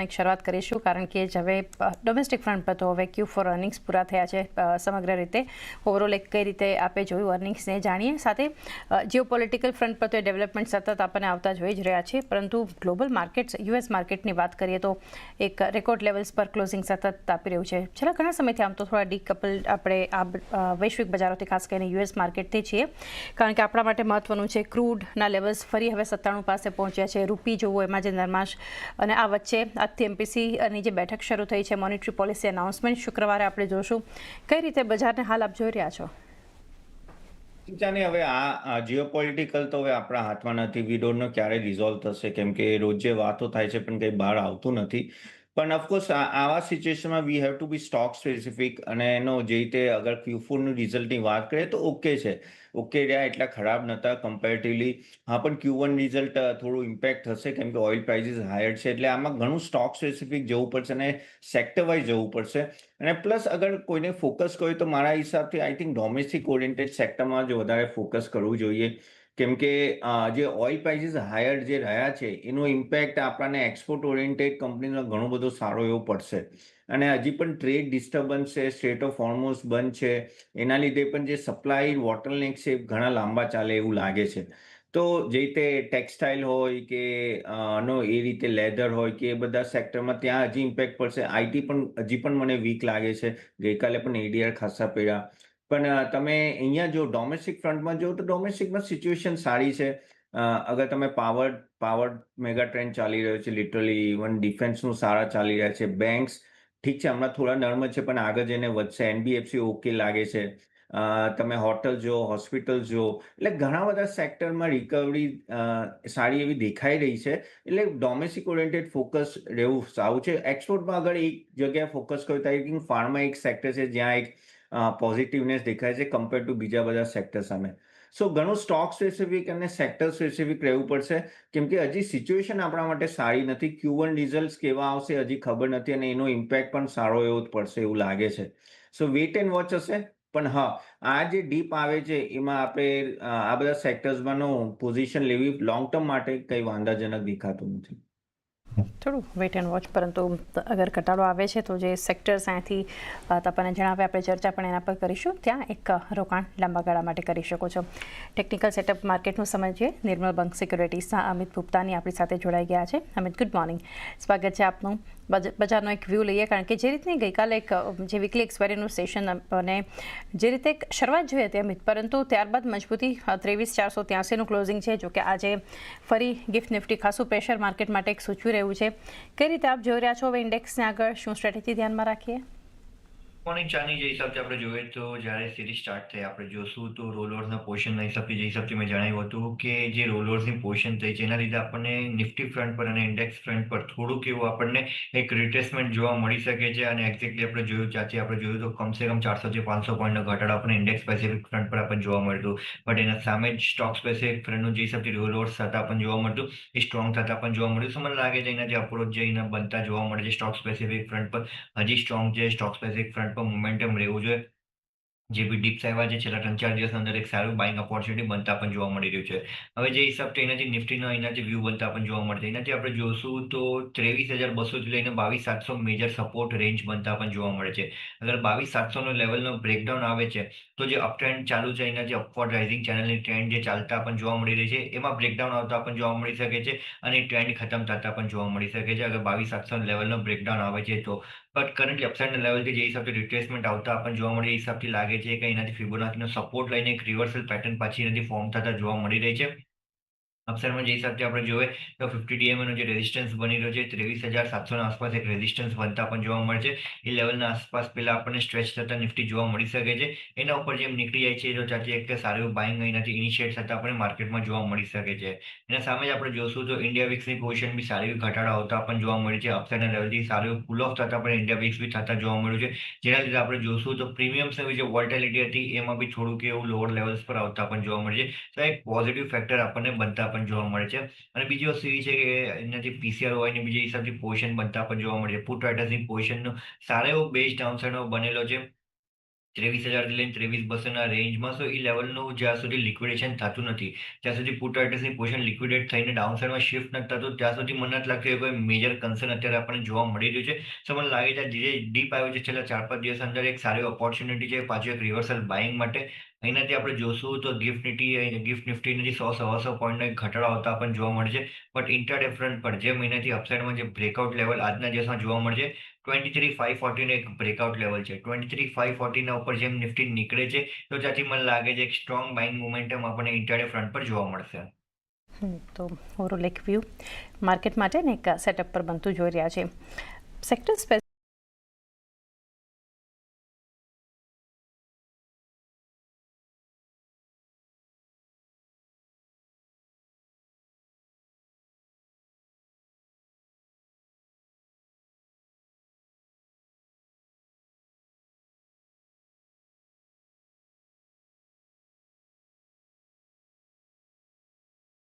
એક શરૂઆત કરીશું કારણ કે હવે ડોમેસ્ટિક ફ્રન્ટ પર તો હવે Q4 અર્નિંગ્સ પૂરા થયા છે સમગ્ર રીતે ઓવરઓલ કઈ રીતે આપણે જોયું અર્નિંગ્સને જાણીએ સાથે જીઓપોલિટિકલ ફ્રન્ટ પર તો ડેવલપમેન્ટ સતત આપણને આવતા જોઈ જ રહ્યા છે પરંતુ ગ્લોબલ માર્કેટ્સ યુએસ માર્કેટની વાત કરીએ તો એક રેકોર્ડ લેવલ્સ પર ક્લોઝિંગ સતત આપી રહ્યું છે છેલ્લા ઘણા સમયથી આમ તો થોડા ડીકપલ આપણે આ વૈશ્વિક બજારોથી ખાસ કરીને યુએસ માર્કેટથી છીએ કારણ કે આપણા માટે મહત્વનું છે ક્રૂડના લેવલ્સ ફરી હવે 97 પાસે પહોંચ્યા છે રૂપી જોવો એમાં જે નરમાશ અને આ વચ્ચે આજથી એમપીસીની જે બેઠક શરૂ થઈ છે મોનિટરી પોલિસી અનાઉન્સમેન્ટ શુક્રવારે આપણે જોશું કઈ રીતે બજારને હાલ આપ જોઈ રહ્યા છો જાને હવે આ જીઓપોલિટિકલ તો હવે આપણા હાથમાં નથી વી ડોન્ટ નો ક્યારે રિઝોલ્વ થશે કેમ કે રોજ જે વાતો થાય છે પણ કંઈ બહાર આવતું નથી પણ ઓફકોર્સ આવા સિચ્યુએશનમાં we have to be stock specific અને એનો જે રીતે અગર Q4નું રિઝલ્ટની વાત કરીએ તો ઓકે છે ઓકે રહ્યા એટલા ખરાબ નહોતા કમ્પેરેટિવલી હા પણ Q1 રિઝલ્ટ થોડું ઇમ્પેક્ટ થશે કેમ કે ઓઇલ પ્રાઇસીસ હાયર છે એટલે આમાં ઘણું સ્ટોક સ્પેસિફિક જવું પડશે અને સેક્ટર વાઇઝ જવું પડશે અને પ્લસ અગર કોઈને ફોકસ કર્યું તો મારા હિસાબથી આઈ થિંક ડોમેસ્ટિક ઓરિએન્ટેડ સેક્ટરમાં જ વધારે ફોકસ કરવું જોઈએ કેમ કે જે ઓઇલ પ્રાઇસીસ હાયર જે રહ્યા છે એનો ઇમ્પેક્ટ આપણને એક્સપોર્ટ ઓરિએન્ટેડ કંપનીનો ઘણો બધો સારો એવો પડશે અને હજી પણ ટ્રેડ ડિસ્ટર્બન્સ છે સ્ટ્રેટ ઓફ હોર્મોઝ બંધ છે એના લીધે પણ જે સપ્લાય બોટલનેક છે ઘણા લાંબા ચાલે એવું લાગે છે તો જે રીતે ટેક્સટાઇલ હોય કે નો એ રીતે લેધર હોય કે એ બધા સેક્ટરમાં ત્યાં હજી ઇમ્પેક્ટ પડશે આઈટી પણ હજી પણ મને વીક લાગે છે ગઈકાલે પણ એડીઆર ખાસા પડ્યા પણ તમે અહીંયા જો ડોમેસ્ટિક ફ્રન્ટમાં જો તો ડોમેસ્ટિકમાં સિચ્યુએશન સારી છે અગર તમે પાવર મેગા ટ્રેન્ડ ચાલી રહ્યો છે લિટરલી ઇવન ડિફેન્સનું સારા ચાલી રહ્યા છે બેંક્સ ઠીક છે હમણાં થોડા નર્મ છે પણ આગળ જઈને વધશે એનબીએફસી ઓકે લાગે છે તમે હોટલ જો હોસ્પિટલ જો એટલે ઘણા બધા સેક્ટરમાં રિકવરી સારી એવી દેખાઈ રહી છે એટલે ડોમેસ્ટિક ઓરિએન્ટેડ ફોકસ રહેવું સારું છે એક્સપોર્ટમાં અગર એક જગ્યાએ ફોકસ કર્યું તો આઈ થિંક ફાર્મા એક સેક્ટર છે જ્યાં એક પોઝિટિવનેસ દેખાય છે કમ્પેર ટુ બીજા બધા સેક્ટર સામે સો ઘણું સ્ટોક સ્પેસિફિક અને સેક્ટર સ્પેસિફિક રહેવું પડશે કેમ કે હજી સિચ્યુએશન આપણા માટે સારી નથી Q1 રિઝલ્ટ કેવા આવશે હજી ખબર નથી અને એનો ઇમ્પેક્ટ પણ સારો એવો પડશે એવું લાગે છે સો વેટ એન્ડ વોચ હશે પણ હા આ જે ડીપ આવે છે એમાં આપણે આ બધા સેક્ટર્સમાંનો પોઝિશન લેવી લોંગ ટર્મ માટે કંઈ વાંધાજનક દેખાતું નથી થોડું વેટ એન્ડ વોચ પરંતુ અગર ઘટાડો આવે છે તો જે સેક્ટર્સ અહીંયાથી આપણને જણાવે આપણે ચર્ચા પણ એના પર કરીશું ત્યાં એક રોકાણ લાંબા ગાળા માટે કરી શકો છો ટેકનિકલ સેટઅપ માર્કેટનું સમજીએ નિર્મલ બંક સિક્યોરિટીઝના અમિત ગુપ્તાની આપણી સાથે જોડાઈ ગયા છે અમિત ગુડ મોર્નિંગ સ્વાગત છે આપનું બજારનો એક વ્યૂ લઈએ કારણ કે જે રીતની ગઈકાલે એક જે વીકલી એક્સપાયરીનું સેશન અને જે રીતે એક શરૂઆત જોઈ હતી અમિત પરંતુ ત્યારબાદ મજબૂતી 23,483નું ક્લોઝિંગ છે જોકે આજે ફરી ગિફ્ટ નિફ્ટી ખાસું પ્રેશર માર્કેટ માટે એક સૂચવી રહ્યું છે કઈ રીતે આપ જોઈ રહ્યા છો હવે ઇન્ડેક્સને આગળ શું સ્ટ્રેટેજી ધ્યાનમાં રાખીએ મોર્નિંગ ચાની જે હિસાબથી આપણે જોઈએ તો જ્યારે સિરીઝ સ્ટાર્ટ થઈ આપણે જોશું તો રોલર્સના પોઝિશનના હિસાબથી જે હિસાબથી મેં જણાવ્યું હતું કે જે રોલર્સની પોઝિશન થઈ છે એના લીધે આપણને નિફ્ટી ફ્રન્ટ પર અને ઇન્ડેક્સ ફ્રન્ટ પર થોડુંક એવું આપણને એક રિટ્રેસમેન્ટ જોવા મળી શકે છે અને એક્ઝેક્ટલી આપણે જોયું ત્યાંથી આપણે જોયું તો કમસે કમ 400 થી 500 પોઈન્ટનો ઘટાડો આપણને ઇન્ડેક્સ સ્પેસિફિક ફ્રન્ટ પર આપણને જોવા મળતું બટ એના સામે જ સ્ટોક સ્પેસિફિક ફ્રન્ટનું જે હિસાબથી રોલર્સ થતા આપણને જોવા મળતું એ સ્ટ્રોંગ થતા પણ જોવા મળ્યું તો મને લાગે છે એના જે અપ્રોચ જે એના બનતા જોવા મળે છે સ્ટોક સ્પેસિફિક ફ્રન્ટ પર હજી સ્ટ્રોંગ છે સ્ટોક સ્પેસિફિક ફ્રન્ટ પર મોમેન્ટમ રહેવું જોઈએ જે બી ડીપ્સ આવ્યા છે છેલ્લા 3-4 દિવસની અંદર એક સારું બાઇંગ ઓપોર્ચ્યુનિટી બનતા પણ જોવા મળી રહ્યું છે હવે જે હિસાબથી એનાથી નિફ્ટીનો એનાથી વ્યૂ બનતા પણ જોવા મળશે એનાથી આપણે જોશું તો 23,200 થી લઈને 22,700 મેજર સપોર્ટ રેન્જ બનતા પણ જોવા મળે છે અગર 22,700 લેવલનો બ્રેકડાઉન આવે છે તો જે અપ ટ્રેન્ડ ચાલુ છે એના જે અપવર્ડ રાઇઝિંગ ચેનલની ટ્રેન્ડ જે ચાલતા પણ જોવા મળી રહી છે એમાં બ્રેકડાઉન આવતા પણ જોવા મળી શકે છે અને ટ્રેન્ડ ખતમ થતા પણ જોવા મળી શકે છે અગર 22,700 લેવલનો બ્રેકડાઉન આવે છે તો બટ કરન્ટલી અપસાઇડના લેવલથી જે હિસાબથી રિટ્રેસમેન્ટ આવતા પણ જોવા મળે એ હિસાબથી લાગે છે કે એનાથી ફિબોનાચીનો સપોર્ટ લઈને એક રિવર્સલ પેટર્ન પાછી એનાથી ફોર્મ થતા જોવા મળી રહી છે અપસાઇડમાં જે હિસાબથી આપણે જોઈએ તો 50 DMA નો જે રેઝિસ્ટન્સ બની રહ્યો છે 23,700 ના આસપાસ એક રેઝિસ્ટન્સ બનતા પણ જોવા મળે છે એ લેવલના આસપાસ પહેલા આપણને સ્ટ્રેચ થતા નિફ્ટી જોવા મળી શકે છે એના ઉપર જેમ નીકળી જાય છે તો ત્યાંથી એક સારું બાઇંગ અહીંયાથી ઇનિશિએટ થતા આપણને માર્કેટમાં જોવા મળી શકે છે એના સામે જ આપણે જોશું તો ઇન્ડિયા વિક્સની પોઝિશન બી સારી ઘટાડો આવતા પણ જોવા મળી છે અપસાઇડના લેવલથી સારું પુલ ઓફ થતા પણ ઇન્ડિયા વિક્સ બી થતા જોવા મળ્યું છે જેના લીધે આપણે જોશું તો પ્રીમિયમ્સની જે વોલ્ટેલિટી હતી એમાં બી થોડુંક એવું લોઅર લેવલ્સ પર આવતા પણ જોવા મળે છે તો એક પોઝિટિવ ફેક્ટર આપણને બનતા પણ જોવા મળે છે અને બીજી વસ્તુ એ છે કે એનાથી પીસીઆર હોય ને બીજી હિસાબથી પોઝિશન બનતા પણ જોવા મળે છે પુટ રાઇટર્સની પોઝિશનનો સારો એવો બેઝ ડાઉનસાઇડનો બનેલો છે 23,000 થી લઈને 23,200 રેન્જમાં સો એ લેવલનું જ્યાં સુધી લિક્વિડેશન થતું નથી, ત્યાં સુધી પુટ રાઇટર્સની પોઝિશન લિક્વિડેટ થઈને ડાઉનસાઇડમાં શિફ્ટ નથી થતું, ત્યાં સુધી મને નથી લાગતું એ કોઈ મેજર કન્સર્ન અત્યારે આપણને જોવા મળી રહ્યું છે. સો મને લાગે છે જે ડીપ આવ્યો છે છેલ્લા 4-5 દિવસ અંદર એક સારી ઓપોર્ચ્યુનિટી છે પાછું એક રિવર્સલ બાઇંગ માટે. અહીંયાથી આપણે જોશું તો ગિફ્ટ નિફ્ટીની 100-125 પોઈન્ટનો એક ઘટાડો આવતા આપણને જોવા મળશે. બટ ઇન્ટરડે ફ્રન્ટ પર જે મહિનાથી અપસાઇડમાં જે બ્રેકઆઉટ લેવલ આજના દિવસમાં જોવા મળશે 23,540 નો એક બ્રેકઆઉટ લેવલ છે. 23,540 ના ઉપર જેમ નિફ્ટી નીકળે છે તો ત્યાંથી મને લાગે છે એક સ્ટ્રોંગ બાઇંગ મોમેન્ટમ આપણને ઇન્ટરડે ફ્રન્ટ પર જોવા મળશે. તો ઓવરઓલ એક વ્યૂ માર્કેટ માટે ને એક સેટઅપ પર બનતું જોઈ રહ્યા છે. સેક્ટર